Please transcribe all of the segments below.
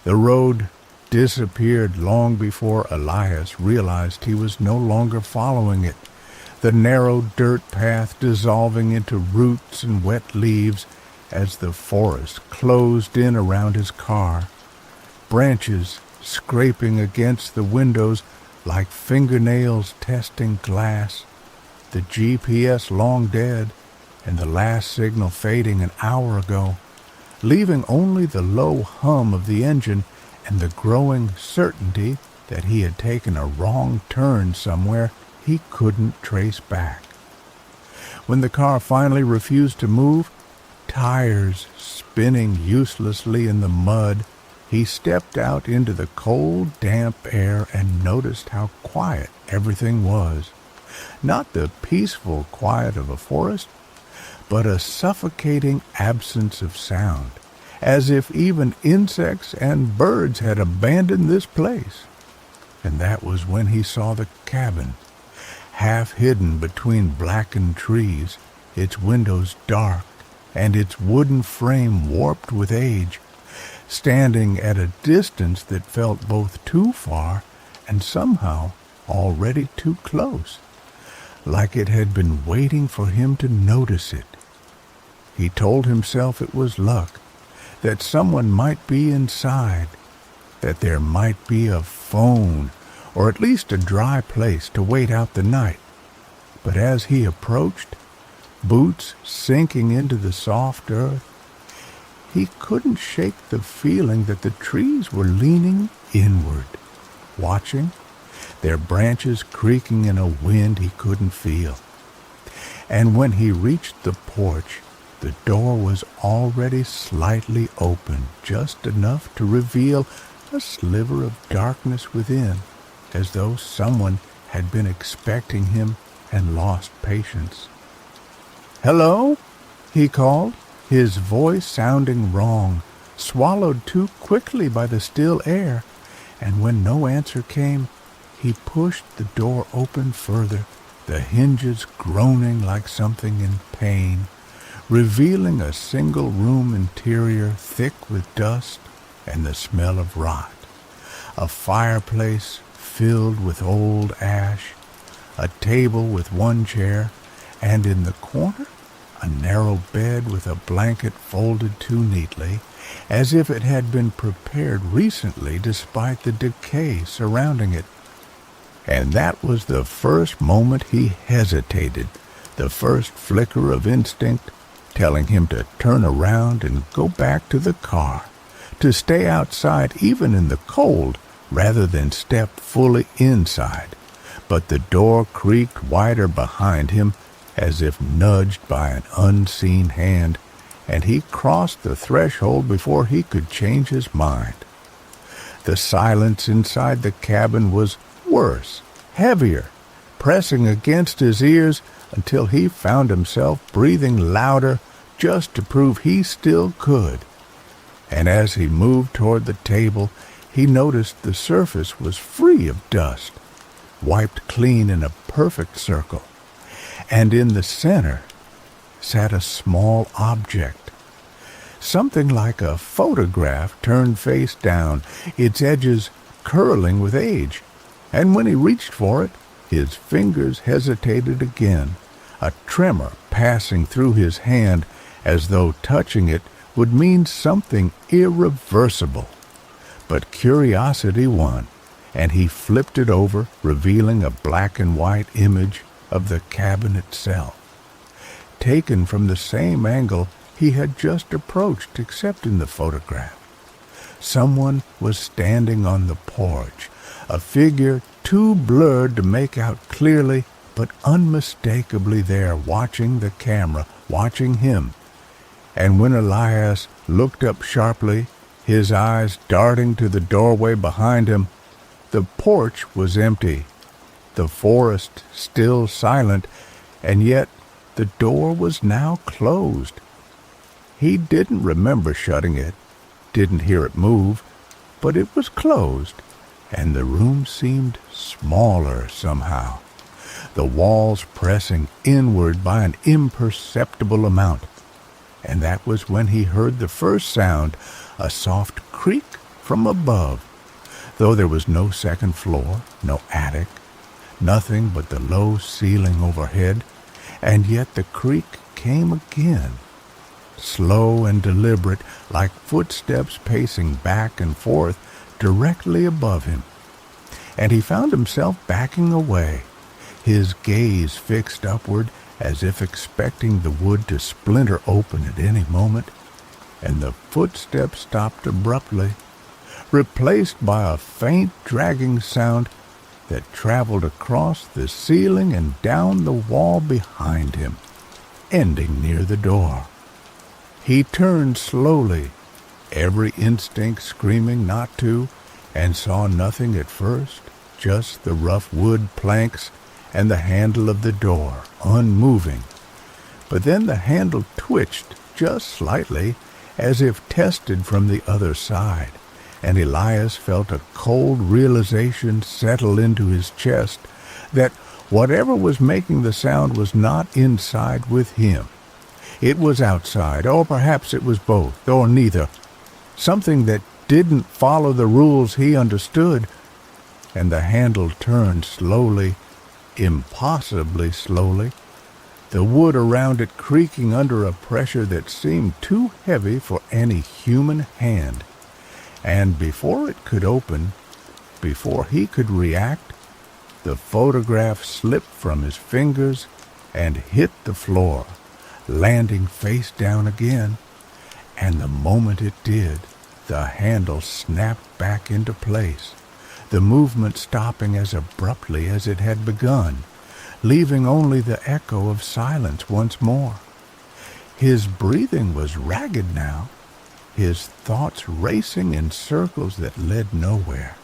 The road disappeared long before Elias realized he was no longer following it, the narrow dirt path dissolving into roots and wet leaves as the forest closed in around his car, branches scraping against the windows like fingernails testing glass, the GPS long dead, and the last signal fading an hour ago, leaving only the low hum of the engine and the growing certainty that he had taken a wrong turn somewhere he couldn't trace back. When the car finally refused to move, tires spinning uselessly in the mud, he stepped out into the cold, damp air and noticed how quiet everything was. Not the peaceful quiet of a forest, but a suffocating absence of sound, as if even insects and birds had abandoned this place. And that was when he saw the cabin, half hidden between blackened trees, its windows dark and its wooden frame warped with age, standing at a distance that felt both too far and somehow already too close, like it had been waiting for him to notice it. He told himself it was luck, that someone might be inside, that there might be a phone, or at least a dry place to wait out the night. But as he approached, boots sinking into the soft earth, he couldn't shake the feeling that the trees were leaning inward, watching, their branches creaking in a wind he couldn't feel. And when he reached the porch, the door was already slightly open, just enough to reveal a sliver of darkness within, as though someone had been expecting him and lost patience. "Hello?" he called, his voice sounding wrong, swallowed too quickly by the still air, and when no answer came, he pushed the door open further, the hinges groaning like something in pain, revealing a single-room interior thick with dust and the smell of rot, a fireplace filled with old ash, a table with one chair, and in the corner a narrow bed with a blanket folded too neatly, as if it had been prepared recently despite the decay surrounding it. And that was the first moment he hesitated, the first flicker of instinct telling him to turn around and go back to the car, to stay outside even in the cold rather than step fully inside. But the door creaked wider behind him as if nudged by an unseen hand, and he crossed the threshold before he could change his mind. The silence inside the cabin was worse, heavier, pressing against his ears until he found himself breathing louder just to prove he still could. And as he moved toward the table, he noticed the surface was free of dust, wiped clean in a perfect circle, and in the center sat a small object, something like a photograph turned face down, its edges curling with age, and when he reached for it, his fingers hesitated again, a tremor passing through his hand as though touching it would mean something irreversible. But curiosity won, and he flipped it over, revealing a black and white image of the cabin itself, taken from the same angle he had just approached, except in the photograph. Someone was standing on the porch, a figure too blurred to make out clearly, but unmistakably there, watching the camera, watching him. And when Elias looked up sharply, his eyes darting to the doorway behind him, the porch was empty, the forest still silent, and yet the door was now closed. He didn't remember shutting it, didn't hear it move, but it was closed, and the room seemed smaller somehow, the walls pressing inward by an imperceptible amount. And that was when he heard the first sound, a soft creak from above, though there was no second floor, no attic, nothing but the low ceiling overhead, and yet the creak came again, slow and deliberate, like footsteps pacing back and forth directly above him. And he found himself backing away, his gaze fixed upward as if expecting the wood to splinter open at any moment, and the footsteps stopped abruptly, replaced by a faint dragging sound that traveled across the ceiling and down the wall behind him, ending near the door. He turned slowly, every instinct screaming not to, and saw nothing at first, just the rough wood planks and the handle of the door, unmoving. But then the handle twitched just slightly, as if tested from the other side, and Elias felt a cold realization settle into his chest that whatever was making the sound was not inside with him. It was outside, or perhaps it was both, or neither. Something that didn't follow the rules he understood, and the handle turned slowly, impossibly slowly, the wood around it creaking under a pressure that seemed too heavy for any human hand. And before it could open, before he could react, the photograph slipped from his fingers and hit the floor, landing face down again. And the moment it did, the handle snapped back into place, the movement stopping as abruptly as it had begun, leaving only the echo of silence once more. His breathing was ragged now, his thoughts racing in circles that led nowhere,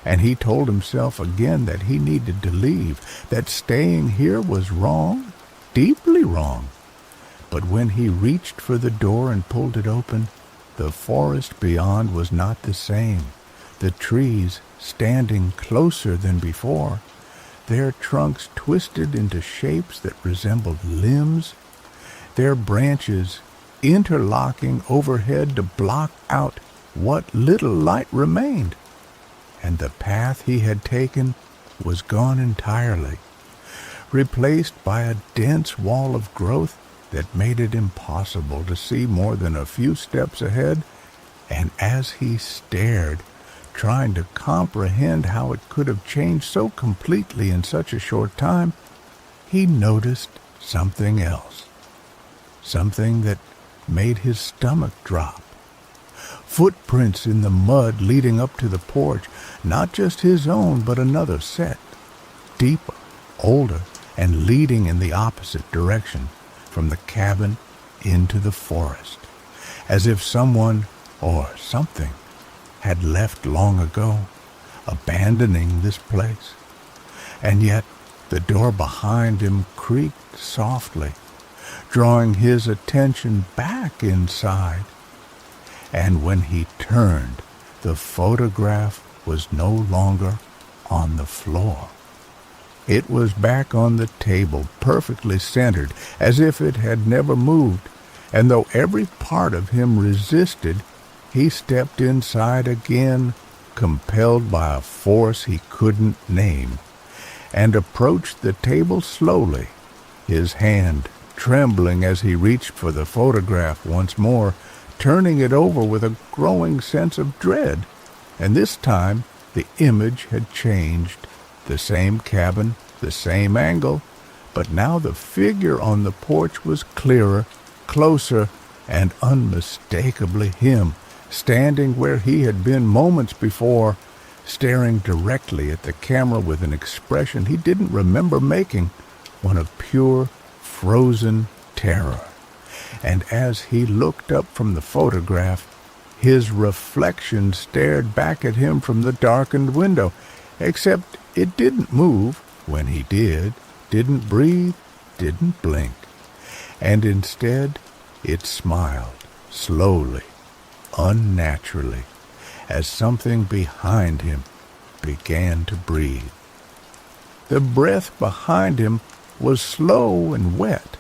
and he told himself again that he needed to leave, that staying here was wrong, deeply wrong. But when he reached for the door and pulled it open, the forest beyond was not the same, the trees standing closer than before, their trunks twisted into shapes that resembled limbs, their branches interlocking overhead to block out what little light remained, and the path he had taken was gone entirely, replaced by a dense wall of growth that made it impossible to see more than a few steps ahead. And as he stared, trying to comprehend how it could have changed so completely in such a short time, he noticed something else, something that made his stomach drop. Footprints in the mud leading up to the porch, not just his own, but another set, deeper, older, and leading in the opposite direction, from the cabin into the forest, as if someone or something had left long ago, abandoning this place. And yet the door behind him creaked softly, drawing his attention back inside. And when he turned, the photograph was no longer on the floor. It was back on the table, perfectly centered, as if it had never moved, and though every part of him resisted, he stepped inside again, compelled by a force he couldn't name, and approached the table slowly, his hand trembling as he reached for the photograph once more, turning it over with a growing sense of dread. And this time the image had changed. The same cabin, the same angle, but now the figure on the porch was clearer, closer, and unmistakably him, standing where he had been moments before, staring directly at the camera with an expression he didn't remember making, one of pure, frozen terror. And as he looked up from the photograph, his reflection stared back at him from the darkened window, except it didn't move when he did, didn't breathe, didn't blink, and instead it smiled, slowly, unnaturally, as something behind him began to breathe. The breath behind him was slow and wet,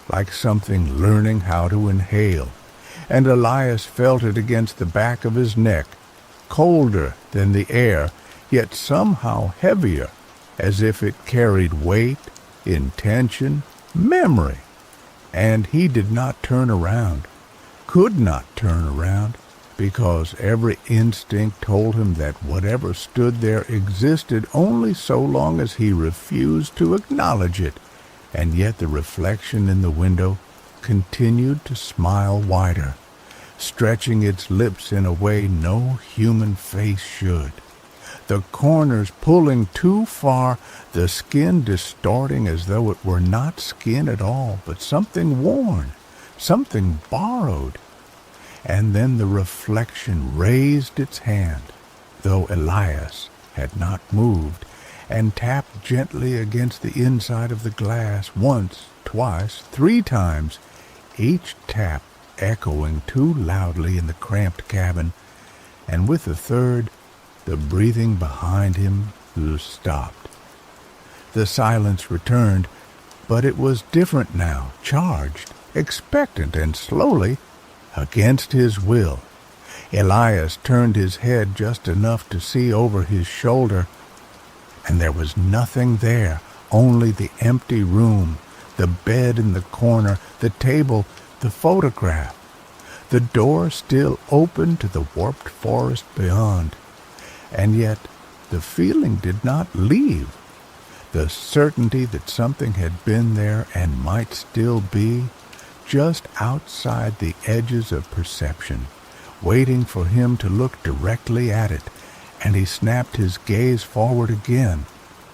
like something learning how to inhale, and Elias felt it against the back of his neck, colder than the air, yet somehow heavier, as if it carried weight, intention, memory. And he did not turn around, could not turn around, because every instinct told him that whatever stood there existed only so long as he refused to acknowledge it, and yet the reflection in the window continued to smile wider, stretching its lips in a way no human face should, the corners pulling too far, the skin distorting as though it were not skin at all, but something worn, something borrowed. And then the reflection raised its hand, though Elias had not moved, and tapped gently against the inside of the glass once, twice, 3 times, each tap echoing too loudly in the cramped cabin, and with the third, the breathing behind him stopped. The silence returned, but it was different now, charged, expectant, and slowly, against his will, Elias turned his head just enough to see over his shoulder, and there was nothing there, only the empty room, the bed in the corner, the table, the photograph, the door still open to the warped forest beyond. And yet the feeling did not leave. The certainty that something had been there and might still be, just outside the edges of perception, waiting for him to look directly at it, and he snapped his gaze forward again,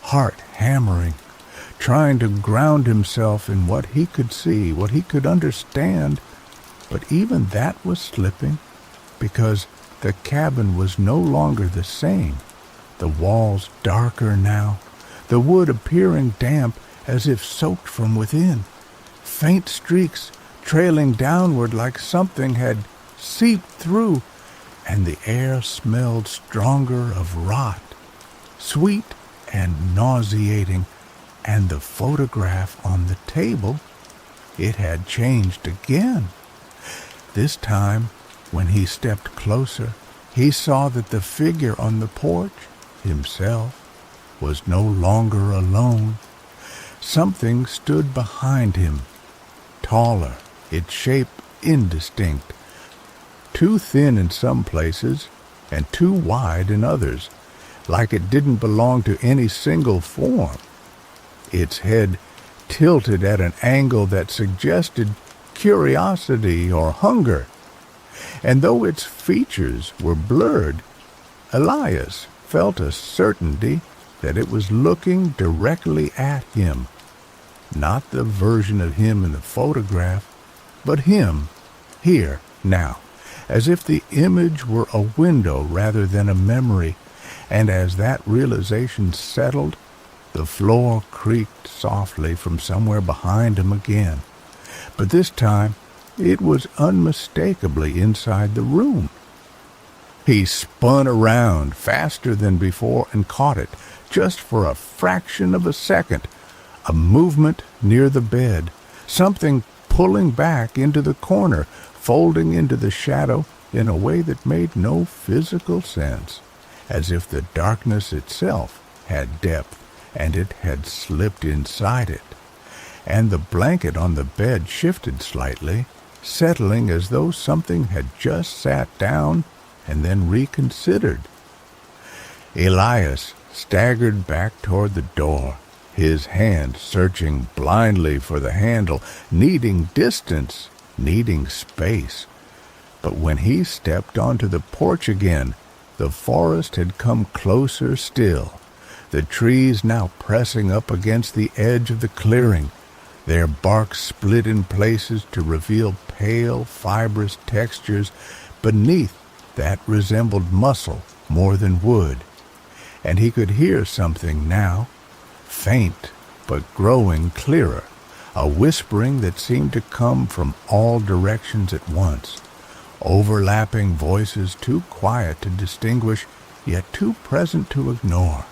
heart hammering, trying to ground himself in what he could see, what he could understand, but even that was slipping, because the cabin was no longer the same, the walls darker now, the wood appearing damp as if soaked from within, faint streaks trailing downward like something had seeped through, and the air smelled stronger of rot, sweet and nauseating, and the photograph on the table, it had changed again. This time, when he stepped closer, he saw that the figure on the porch, himself, was no longer alone. Something stood behind him, taller, its shape indistinct, too thin in some places and too wide in others, like it didn't belong to any single form. Its head tilted at an angle that suggested curiosity or hunger, and though its features were blurred, Elias felt a certainty that it was looking directly at him, not the version of him in the photograph, but him, here, now, as if the image were a window rather than a memory, and as that realization settled, the floor creaked softly from somewhere behind him again, but this time it was unmistakably inside the room. He spun around faster than before and caught it, just for a fraction of a second, a movement near the bed, something pulling back into the corner, folding into the shadow in a way that made no physical sense, as if the darkness itself had depth and it had slipped inside it. And the blanket on the bed shifted slightly, settling as though something had just sat down and then reconsidered. Elias staggered back toward the door, his hand searching blindly for the handle, needing distance, needing space. But when he stepped onto the porch again, the forest had come closer still, the trees now pressing up against the edge of the clearing, their bark split in places to reveal pale, fibrous textures beneath that resembled muscle more than wood. And he could hear something now, faint but growing clearer, a whispering that seemed to come from all directions at once, overlapping voices too quiet to distinguish, yet too present to ignore.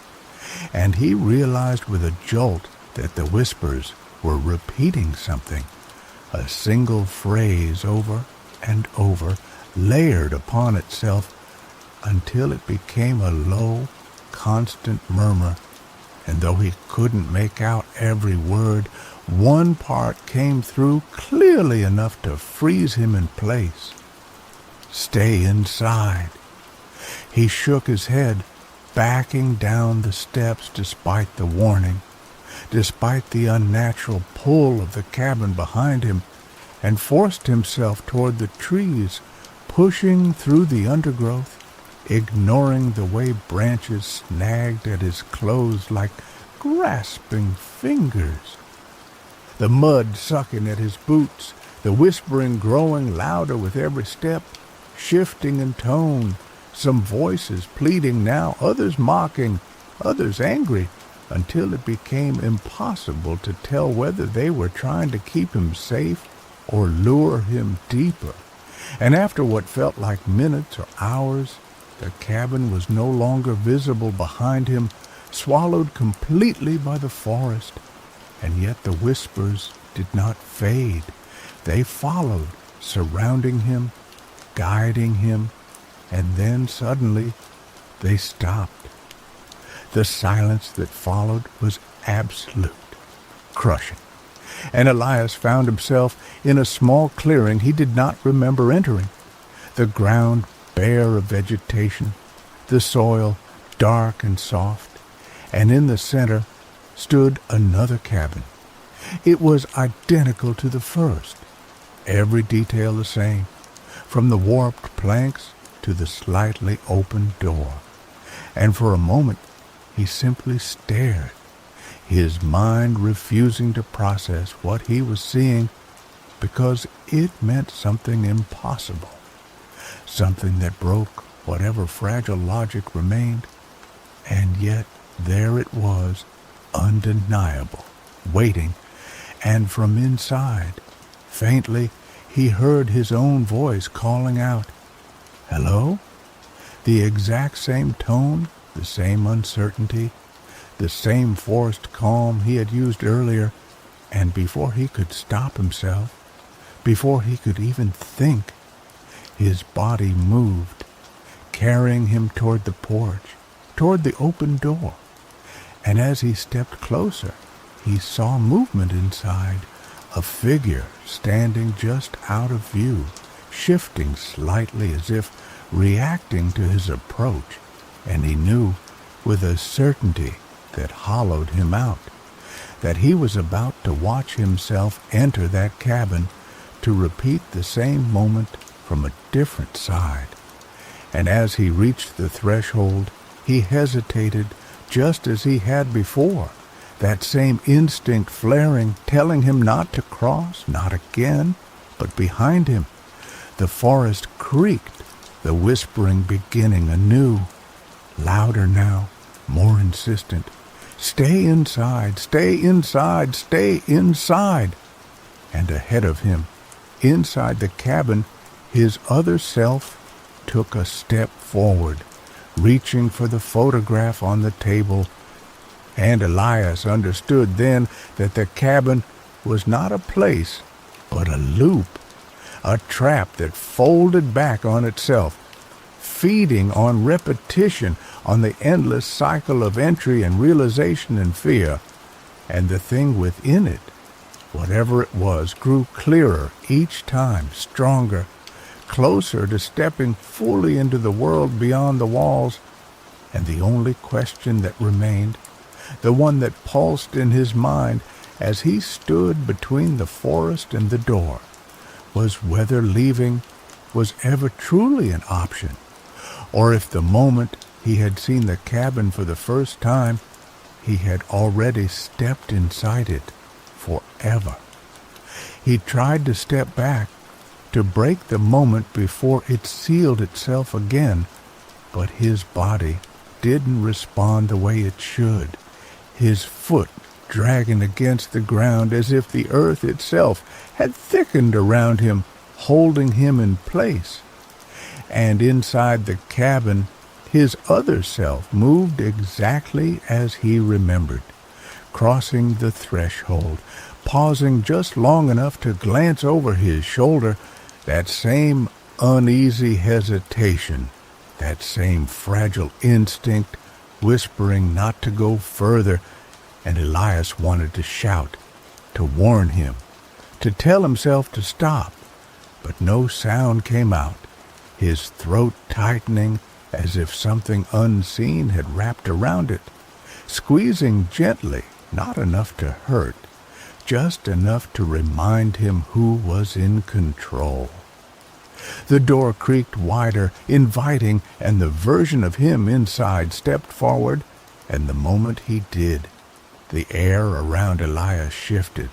And he realized with a jolt that the whispers were repeating something, a single phrase over and over, layered upon itself, until it became a low, constant murmur, and though he couldn't make out every word, one part came through clearly enough to freeze him in place. Stay inside. He shook his head, backing down the steps despite the warning, despite the unnatural pull of the cabin behind him, and forced himself toward the trees, pushing through the undergrowth, ignoring the way branches snagged at his clothes like grasping fingers. The mud sucking at his boots, the whispering growing louder with every step, shifting in tone, some voices pleading now, others mocking, others angry, until it became impossible to tell whether they were trying to keep him safe or lure him deeper. And after what felt like minutes or hours, the cabin was no longer visible behind him, swallowed completely by the forest. And yet the whispers did not fade. They followed, surrounding him, guiding him, and then suddenly they stopped. The silence that followed was absolute, crushing, and Elias found himself in a small clearing he did not remember entering, the ground bare of vegetation, the soil dark and soft, and in the center stood another cabin. It was identical to the first, every detail the same, from the warped planks to the slightly open door. And for a moment he simply stared, his mind refusing to process what he was seeing because it meant something impossible, something that broke whatever fragile logic remained. And yet there it was, undeniable, waiting, and from inside, faintly, he heard his own voice calling out, "Hello?" The exact same tone, the same uncertainty, the same forced calm he had used earlier, and before he could stop himself, before he could even think, his body moved, carrying him toward the porch, toward the open door. And as he stepped closer, he saw movement inside, a figure standing just out of view, shifting slightly as if reacting to his approach, and he knew with a certainty that hollowed him out that he was about to watch himself enter that cabin to repeat the same moment from a different side. And as he reached the threshold, he hesitated just as he had before, that same instinct flaring, telling him not to cross, not again, but behind him. The forest creaked, the whispering beginning anew, louder now, more insistent. "Stay inside, stay inside, stay inside." And ahead of him, inside the cabin, his other self took a step forward, reaching for the photograph on the table. And Elias understood then that the cabin was not a place, but a loop, a trap that folded back on itself, feeding on repetition, on the endless cycle of entry and realization and fear. And the thing within it, whatever it was, grew clearer each time, stronger, closer to stepping fully into the world beyond the walls. And the only question that remained, the one that pulsed in his mind as he stood between the forest and the door, was whether leaving was ever truly an option, or if the moment he had seen the cabin for the first time, he had already stepped inside it forever. He tried to step back, to break the moment before it sealed itself again, but his body didn't respond the way it should, his foot dragging against the ground as if the earth itself had thickened around him, holding him in place. And inside the cabin, his other self moved exactly as he remembered, crossing the threshold, pausing just long enough to glance over his shoulder, that same uneasy hesitation, that same fragile instinct whispering not to go further, and Elias wanted to shout, to warn him, to tell himself to stop, but no sound came out, his throat tightening as if something unseen had wrapped around it, squeezing gently, not enough to hurt, just enough to remind him who was in control. The door creaked wider, inviting, and the version of him inside stepped forward, and the moment he did, the air around Elias shifted,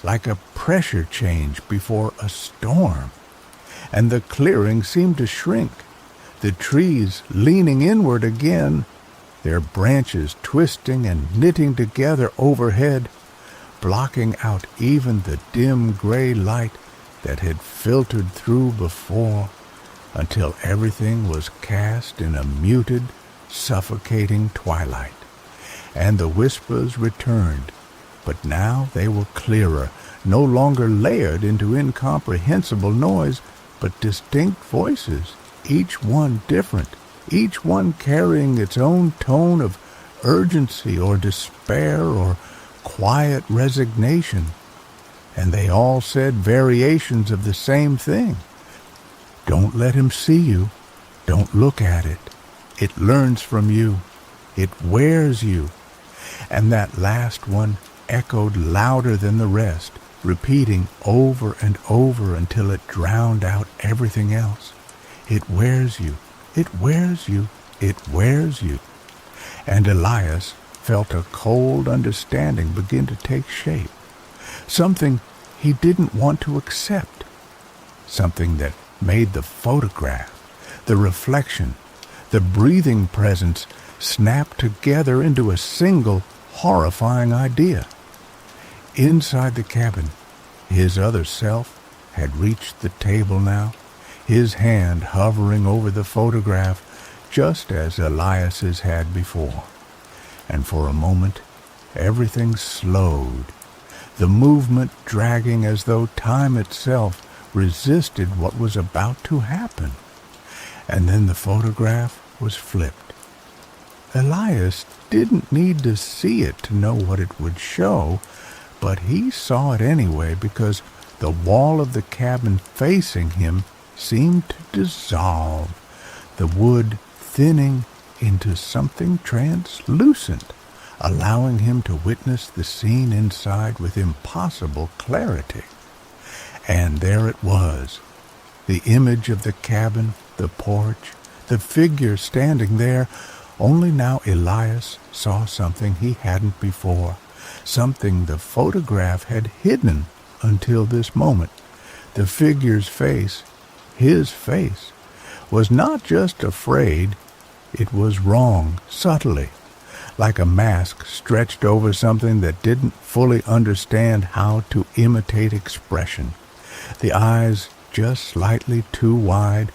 like a pressure change before a storm, and the clearing seemed to shrink, the trees leaning inward again, their branches twisting and knitting together overhead, blocking out even the dim gray light that had filtered through before, until everything was cast in a muted, suffocating twilight, and the whispers returned, but now they were clearer, no longer layered into incomprehensible noise, but distinct voices, each one different, each one carrying its own tone of urgency or despair or quiet resignation, and they all said variations of the same thing. Don't let him see you. Don't look at it. It learns from you. It wears you. And that last one echoed louder than the rest, repeating over and over until it drowned out everything else. It wears you. It wears you. It wears you. And Elias felt a cold understanding begin to take shape, something he didn't want to accept, something that made the photograph, the reflection, the breathing presence snap together into a single horrifying idea. Inside the cabin, his other self had reached the table now, his hand hovering over the photograph just as Elias's had before. And for a moment, everything slowed, the movement dragging as though time itself resisted what was about to happen. And then the photograph was flipped. Elias didn't need to see it to know what it would show, but he saw it anyway because the wall of the cabin facing him seemed to dissolve, the wood thinning into something translucent, allowing him to witness the scene inside with impossible clarity. And there it was, the image of the cabin, the porch, the figure standing there, only now Elias saw something he hadn't before, something the photograph had hidden until this moment. The figure's face, his face, was not just afraid, it was wrong, subtly, like a mask stretched over something that didn't fully understand how to imitate expression. The eyes just slightly too wide,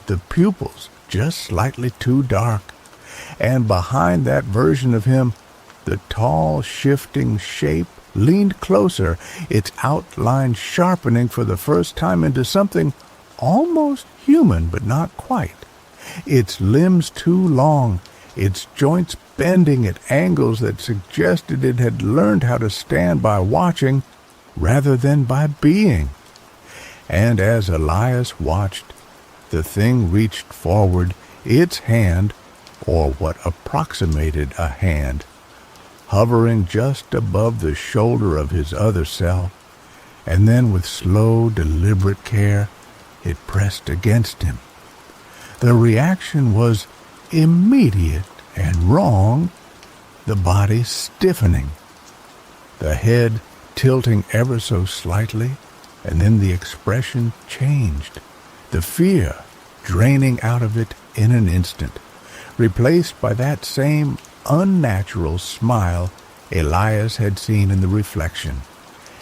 the pupils just slightly too dark, and behind that version of him, the tall, shifting shape leaned closer, its outline sharpening for the first time into something almost human but not quite. Its limbs too long, its joints bending at angles that suggested it had learned how to stand by watching rather than by being. And as Elias watched, the thing reached forward, its hand, or what approximated a hand, hovering just above the shoulder of his other self, and then with slow, deliberate care, it pressed against him. The reaction was immediate and wrong, the body stiffening, the head tilting ever so slightly, and then the expression changed, the fear draining out of it in an instant, replaced by that same unnatural smile Elias had seen in the reflection,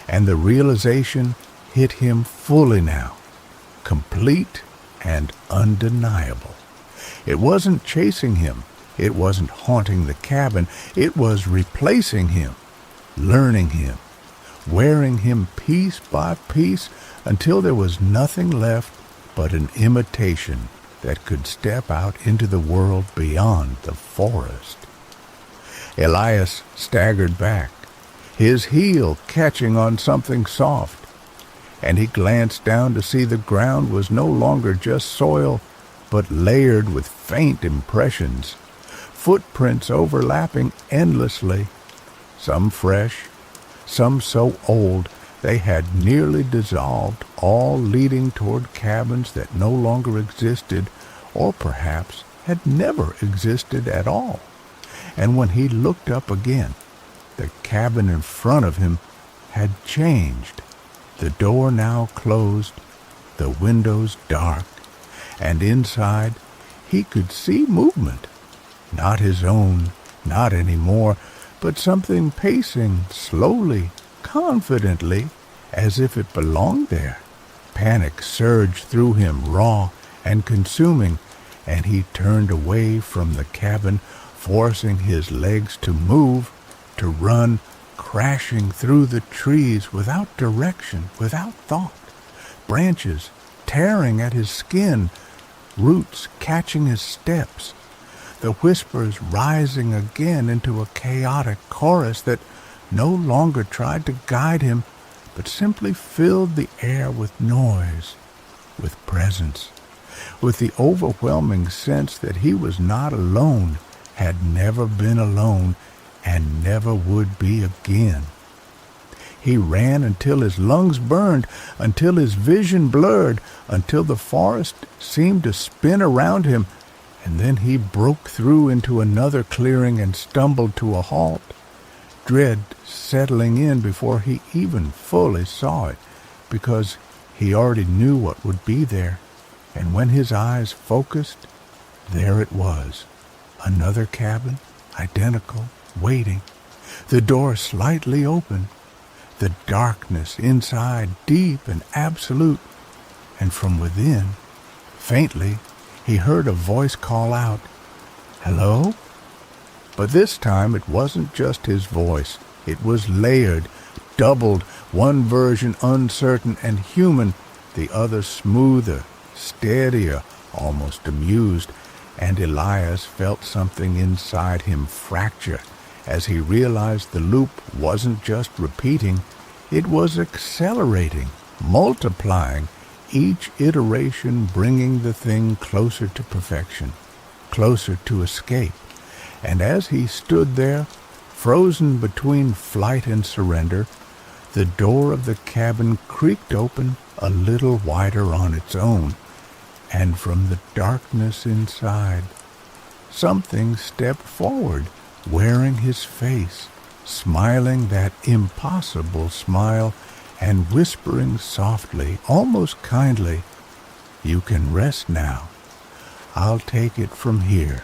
and the realization hit him fully now, complete and undeniable. It wasn't chasing him, it wasn't haunting the cabin, it was replacing him, learning him, wearing him piece by piece until there was nothing left but an imitation, that could step out into the world beyond the forest. Elias staggered back, his heel catching on something soft, and he glanced down to see the ground was no longer just soil, but layered with faint impressions, footprints overlapping endlessly, some fresh, some so old they had nearly dissolved, all leading toward cabins that no longer existed, or perhaps had never existed at all. And when he looked up again, the cabin in front of him had changed. The door now closed, the windows dark, and inside he could see movement. Not his own, not any more, but something pacing slowly, confidently, as if it belonged there. Panic surged through him, raw and consuming, and he turned away from the cabin, forcing his legs to move, to run, crashing through the trees without direction, without thought. Branches tearing at his skin, roots catching his steps, the whispers rising again into a chaotic chorus that no longer tried to guide him, but simply filled the air with noise, with presence, with the overwhelming sense that he was not alone, had never been alone, and never would be again. He ran until his lungs burned, until his vision blurred, until the forest seemed to spin around him, and then he broke through into another clearing and stumbled to a halt, dread settling in before he even fully saw it, because he already knew what would be there, and when his eyes focused, there it was, another cabin, identical, waiting, the door slightly open, the darkness inside deep and absolute, and from within, faintly, he heard a voice call out, "Hello?" But this time it wasn't just his voice. It was layered, doubled, one version uncertain and human, the other smoother, steadier, almost amused, and Elias felt something inside him fracture as he realized the loop wasn't just repeating, it was accelerating, multiplying, each iteration bringing the thing closer to perfection, closer to escape. And as he stood there, frozen between flight and surrender, the door of the cabin creaked open a little wider on its own, and from the darkness inside, something stepped forward, wearing his face, smiling that impossible smile, and whispering softly, almost kindly, "You can rest now. I'll take it from here."